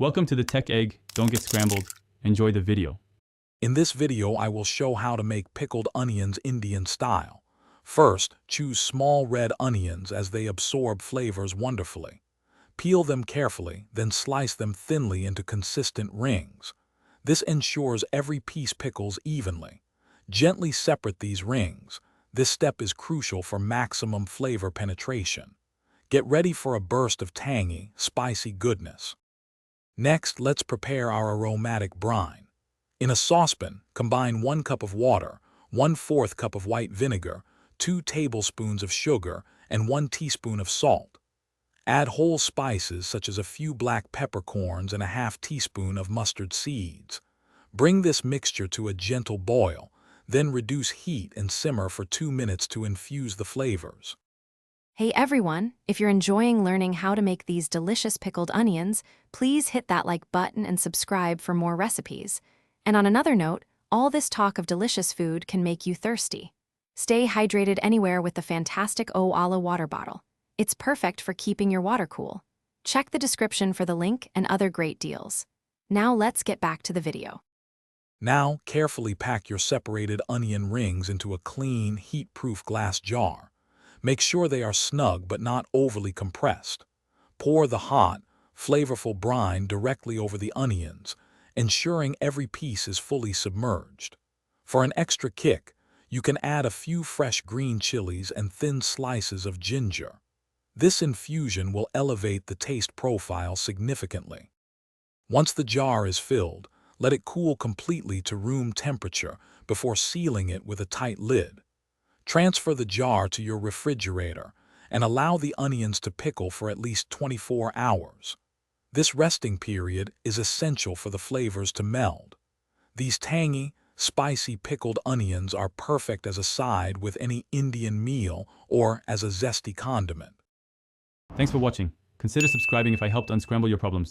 Welcome to the Tech Egg. Don't get scrambled. Enjoy the video. In this video, I will show how to make pickled onions Indian style. First, choose small red onions as they absorb flavors wonderfully. Peel them carefully, then slice them thinly into consistent rings. This ensures every piece pickles evenly. Gently separate these rings. This step is crucial for maximum flavor penetration. Get ready for a burst of tangy, spicy goodness. Next, let's prepare our aromatic brine. In a saucepan, combine 1 cup of water, 1/4 cup of white vinegar, 2 tablespoons of sugar, and 1 teaspoon of salt. Add whole spices such as a few black peppercorns and a 1/2 teaspoon of mustard seeds. Bring this mixture to a gentle boil, then reduce heat and simmer for 2 minutes to infuse the flavors. Hey everyone, if you're enjoying learning how to make these delicious pickled onions, please hit that like button and subscribe for more recipes. And on another note, all this talk of delicious food can make you thirsty. Stay hydrated anywhere with the fantastic Oala water bottle. It's perfect for keeping your water cool. Check the description for the link and other great deals. Now let's get back to the video. Now, carefully pack your separated onion rings into a clean, heat-proof glass jar. Make sure they are snug but not overly compressed. Pour the hot, flavorful brine directly over the onions, ensuring every piece is fully submerged. For an extra kick, you can add a few fresh green chilies and thin slices of ginger. This infusion will elevate the taste profile significantly. Once the jar is filled, let it cool completely to room temperature before sealing it with a tight lid. Transfer the jar to your refrigerator and allow the onions to pickle for at least 24 hours. This resting period is essential for the flavors to meld. These tangy, spicy pickled onions are perfect as a side with any Indian meal or as a zesty condiment. Thanks for watching. Consider subscribing if I helped unscramble your problems.